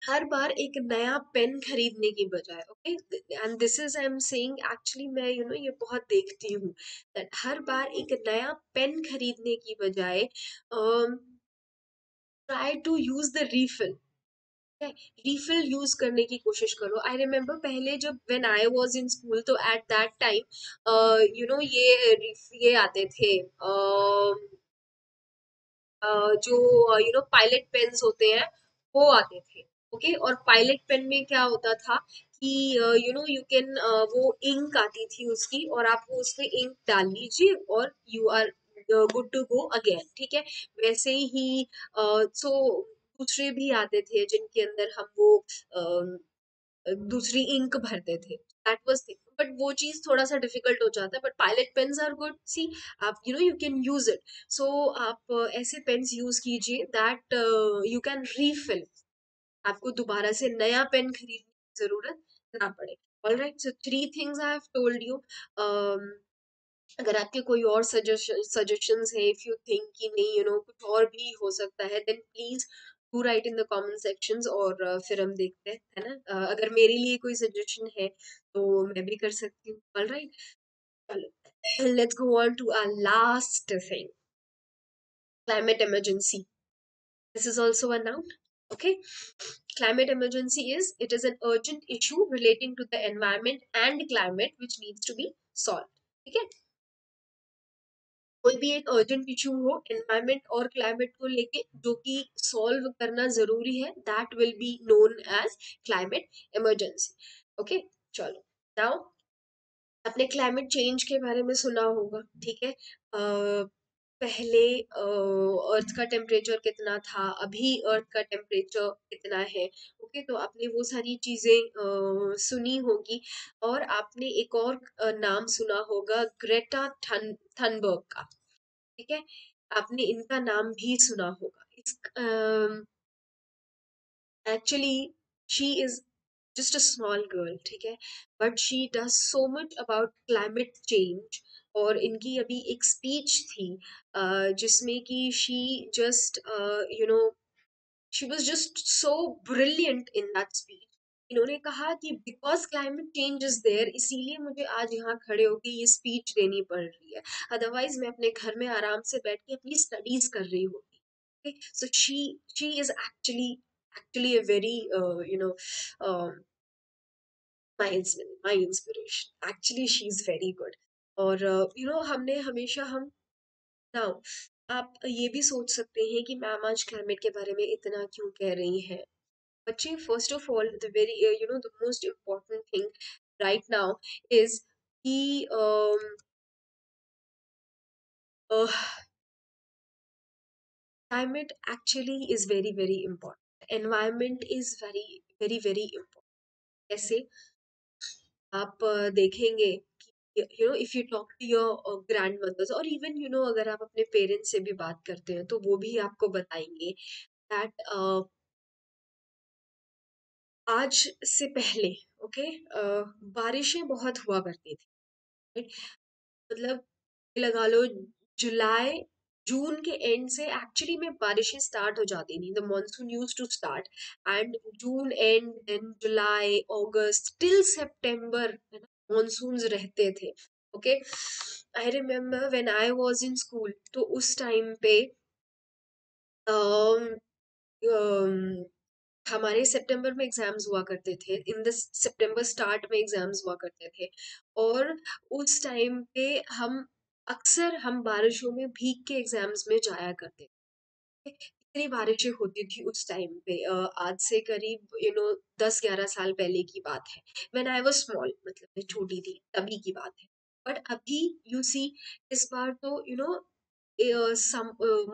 हर बार एक नया पेन खरीदने की बजाय, okay, and this is I am saying actually मैं ये बहुत देखती हूँ दैट हर बार एक नया पेन खरीदने की बजाय try to use the refill. Refill यूज करने की कोशिश करो। आई रिमेम्बर पहले जब when I was in school तो एट दैट टाइम ये आते थे जो पायलट पेन्स होते हैं वो आते थे। ओके, और पायलट पेन में क्या होता था कि यू कैन वो इंक आती थी उसकी और आप वो उसमें इंक डाल लीजिए और you are good to go again. ठीक है, वैसे ही सो दूसरे भी आते थे जिनके अंदर हम वो दूसरी इंक भरते थे। दैट वाज थिंग, बट वो चीज थोड़ा सा डिफिकल्ट हो जाता है। But pilot pens are good, see आप you can use it. So आप ऐसे पेन्स यूज कीजिए दैट यू कैन रीफिल, आपको दोबारा से नया पेन खरीदने की जरूरत ना पड़े। All right, so three things I have told you. अगर आपके कोई और सजेशंस है, इफ यू थिंक कि नहीं कुछ और भी हो सकता है, then please do write in the comment sections, और फिर हम देखते हैं, है ना। अगर मेरे लिए कोई सजेशन है तो मैं भी कर सकती हूँ। ऑलराइट, चलो let's go on to our last thing, climate emergency. This is also a noun. Okay, climate emergency is, it is an urgent issue relating to the environment and climate which needs to be solved. ठीक है, कोई भी एक urgent issue हो environment और climate को लेके जो कि सॉल्व करना जरूरी है, that will be known as climate emergency. Okay, चलो नाउ आपने क्लाइमेट चेंज के बारे में सुना होगा। ठीक है, पहले अर्थ का टेम्परेचर कितना था, अभी अर्थ का टेम्परेचर कितना है। ओके, तो आपने वो सारी चीजें सुनी होगी। और आपने एक और नाम सुना होगा ग्रेटा थनबर्ग का। ठीक है, आपने इनका नाम भी सुना होगा। इस actually she is just a small girl, ठीक है, but she does so much about climate change. और इनकी अभी एक स्पीच थी जिसमें कि she just she was just so brilliant in that speech. इन्होंने कहा कि because climate change is there, इसीलिए मुझे आज यहाँ खड़े होके ये स्पीच देनी पड़ रही है, अदरवाइज मैं अपने घर में आराम से बैठ के अपनी स्टडीज कर रही होती। So she is actually a very my inspiration. Actually she is very good. और हमने हमेशा हम नाउ आप ये भी सोच सकते हैं कि मैम आज क्लाइमेट के बारे में इतना क्यों कह रही हैं। बच्चे, first of all the very the most important thing right now is कि uh, climate actually is very very important. Environment is very very very important. जैसे आप देखेंगे कि if you talk to your grandmothers, और even अगर आप अपने parents से भी बात करते हैं तो वो भी आपको बताएंगे दैट आज से पहले, ओके, बारिशें बहुत हुआ करती थी, right? मतलब ये लगा लो, जुलाई जून के एंड से एक्चुअली में बारिशें स्टार्ट हो जाती थी, the monsoon use to start, and June and then July August till September monsoons रहते थे, okay. I remember when I was in school, तो उस टाइम पे अम, अम, हमारे सितंबर में एग्जाम्स हुआ करते थे, इन द सितंबर स्टार्ट में एग्जाम्स हुआ करते थे, और उस टाइम पे हम बारिशों में भीग के एग्जाम्स में जाया करते थे। इतनी बारिशें होती थी उस टाइम पे, आज से करीब 10-11 साल पहले की बात है, व्हेन आई वाज स्मॉल, मतलब मैं छोटी थी तभी की बात है। बट अभी यू सी, इस बार तो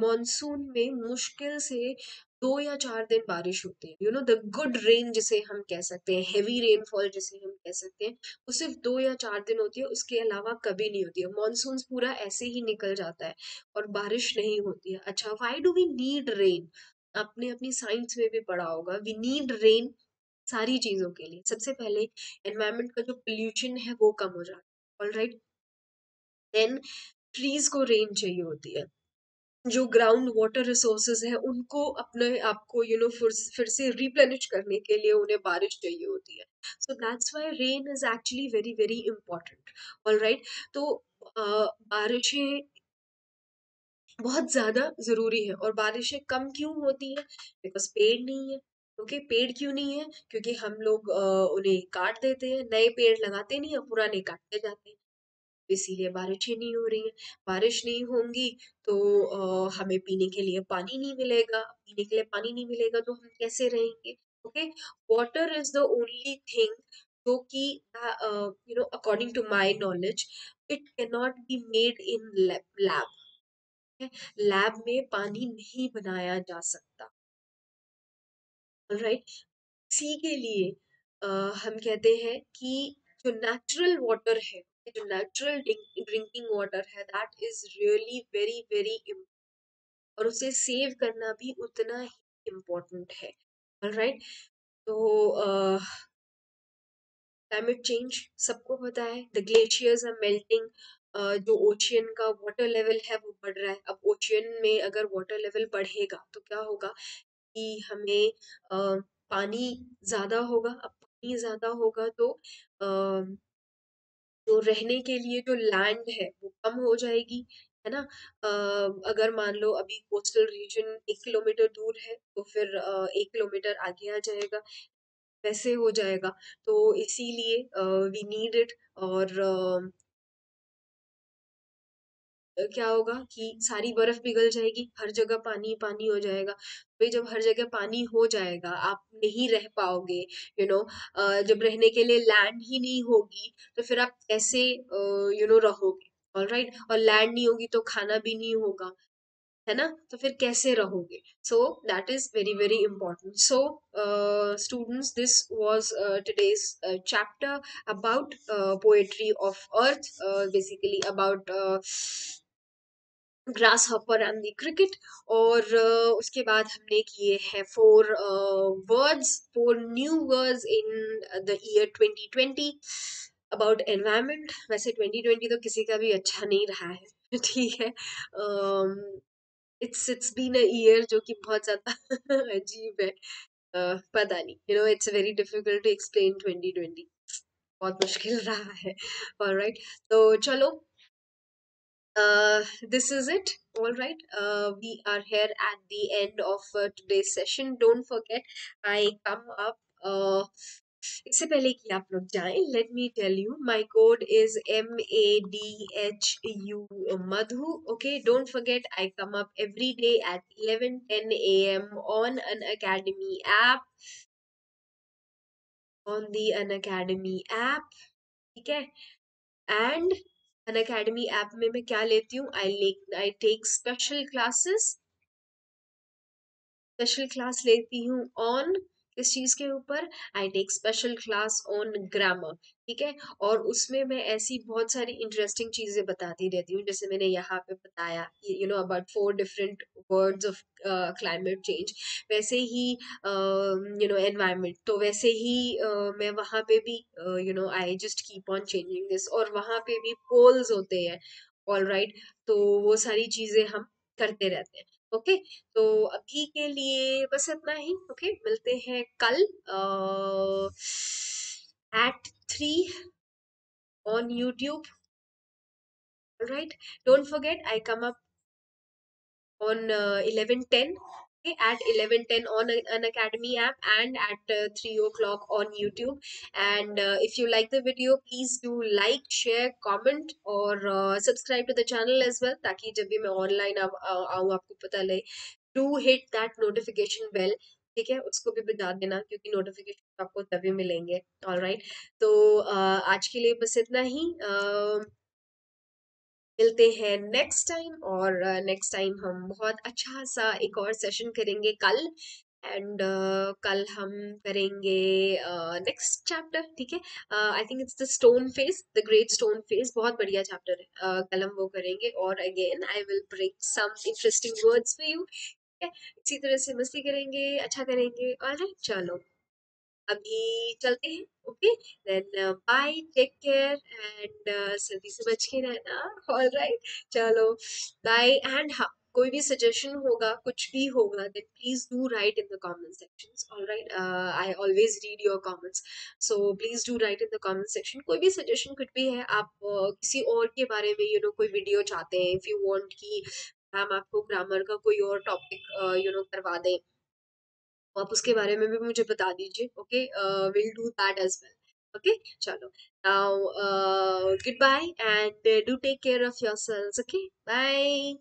मॉनसून में मुश्किल से 2 या 4 दिन बारिश होती है, द गुड रेन जिसे हम कह सकते हैं, हेवी रेनफॉल जिसे हम कह सकते हैं, वो सिर्फ 2 या 4 दिन होती है, उसके अलावा कभी नहीं होती है। मानसून पूरा ऐसे ही निकल जाता है और बारिश नहीं होती है। अच्छा, why do we need rain? आपने अपनी साइंस में भी पढ़ा होगा, वी नीड रेन सारी चीजों के लिए। सबसे पहले एनवायरमेंट का जो पोल्यूशन है वो कम हो जाता है, ऑलराइट। देन ट्रीज को रेन चाहिए होती है, जो ग्राउंड वाटर रिसोर्सेज है उनको अपने आप को फिर से रिप्लेनिश करने के लिए उन्हें बारिश चाहिए होती है। So that's why rain is actually very very important, alright. तो बारिशें बहुत ज्यादा जरूरी है, और बारिशें कम क्यों होती है? बिकॉज पेड़ नहीं है। ओके, पेड़ क्यों नहीं है? क्योंकि हम लोग उन्हें काट देते हैं, नए पेड़ लगाते नहीं है, पुराने काटते जाते हैं, इसीलिए बारिशें नहीं हो रही हैं। बारिश नहीं होंगी तो हमें पीने के लिए पानी नहीं मिलेगा, पीने के लिए पानी नहीं मिलेगा तो हम कैसे रहेंगे? Okay, water is the only thing जो कि according to my knowledge, it can not be made in lab. Lab में पानी नहीं बनाया जा सकता, राइट। इसी के लिए हम कहते हैं कि जो नेचुरल वाटर है, जो नेचुरल ड्रिंकिंग वाटर है, that is really very very, और उसे सेव करना भी उतना ही इम्पोर्टेंट है, राइट। तो क्लाइमेट चेंज सबको पता है, द ग्लेशियर्स आर मेल्टिंग, जो ओशियन का वाटर लेवल है वो बढ़ रहा है। अब ओशियन में अगर वाटर लेवल बढ़ेगा तो क्या होगा कि हमें पानी ज्यादा होगा। अब पानी ज्यादा होगा तो जो रहने के लिए जो लैंड है वो कम हो जाएगी, है ना। अगर मान लो अभी कोस्टल रीजन 1 किलोमीटर दूर है, तो फिर 1 किलोमीटर आगे आ जाएगा, वैसे हो जाएगा। तो इसीलिए वी नीड इट। और क्या होगा कि सारी बर्फ पिघल जाएगी, हर जगह पानी पानी हो जाएगा। भाई जब हर जगह पानी हो जाएगा, आप नहीं रह पाओगे, जब रहने के लिए लैंड ही नहीं होगी तो फिर आप कैसे रहोगे? ऑलराइट, और लैंड नहीं होगी तो खाना भी नहीं होगा, है ना, तो फिर कैसे रहोगे? So that is very very important. So students, this was today's chapter about poetry of earth, basically about grass hopper and the cricket. और उसके बाद हमने किए हैं 4 new words in the year 2020 about environment. वैसे 2020 तो किसी का भी अच्छा नहीं रहा है ठीक है। इट्स बीन अ ईयर जो कि बहुत ज्यादा अजीब है। पता नहीं, it's very difficult to explain 2020, बहुत मुश्किल रहा है। ऑलराइट, तो चलो, this is it. All right. We are here at the end of today's session. Don't forget, I come up. इससे पहले कि आप लोग जाएं, let me tell you, my code is MADHU Madhu. Okay, don't forget, I come up every day at 11:10 a.m. on an Academy app. On the An Academy app. Okay, and Unacademy app में मैं क्या लेती हूँ, आई take special class लेती हूँ on किस चीज के ऊपर, I take special class on grammar, ठीक है। और उसमें मैं ऐसी बहुत सारी इंटरेस्टिंग चीजें बताती रहती हूँ, जैसे मैंने यहाँ पे बताया about 4 different words of climate change, वैसे ही एनवायरमेंट, तो वैसे ही मैं वहाँ पे भी I just keep on changing this, और वहाँ पे भी पोल्स होते हैं, ऑल राइट। तो वो सारी चीजें हम करते रहते हैं। ओके, तो अभी के लिए बस इतना ही। ओके, मिलते हैं कल at 3 on YouTube. All right, don't forget I come up on 11:10. Okay, at 11:10 on an Academy app, and at 3 o'clock on YouTube. And if you like the video, please do like, share, comment, और subscribe to the channel as well, ताकि जब भी मैं online आऊँ आपको पता लगे। Do hit that notification bell, ठीक है, उसको भी बता देना, क्योंकि नोटिफिकेशन आपको तभी मिलेंगे। ऑल राइट, तो आज के लिए बस इतना ही। मिलते हैं नेक्स्ट टाइम, और नेक्स्ट टाइम हम बहुत अच्छा सा एक और सेशन करेंगे कल। एंड कल हम करेंगे नेक्स्ट चैप्टर, ठीक है। I think it's the stone face, the great stone face, बहुत बढ़िया चैप्टर है। कल हम वो करेंगे, और again I will bring some interesting words for you, ठीक है। इसी तरह से मस्ती करेंगे, अच्छा करेंगे। ऑलराइट, चलो अभी चलते हैं। Okay, then bye, take care, and सर्दी से बच के रहना। ऑल राइट, चलो बाय। एंड हाँ, कोई भी सजेशन होगा, कुछ भी होगा, then please do write in the comment sections. All right, I always read your comments, so please do write in the comment section. कोई भी सजेशन कुछ भी है, आप किसी और के बारे में कोई वीडियो चाहते हैं, इफ यू वांट कि हम आपको ग्रामर का कोई और टॉपिक करवा दें, तो आप उसके बारे में भी मुझे बता दीजिए। Okay, will do that as well. Okay, चलो, now good bye, and do take care of yourselves. Okay, bye.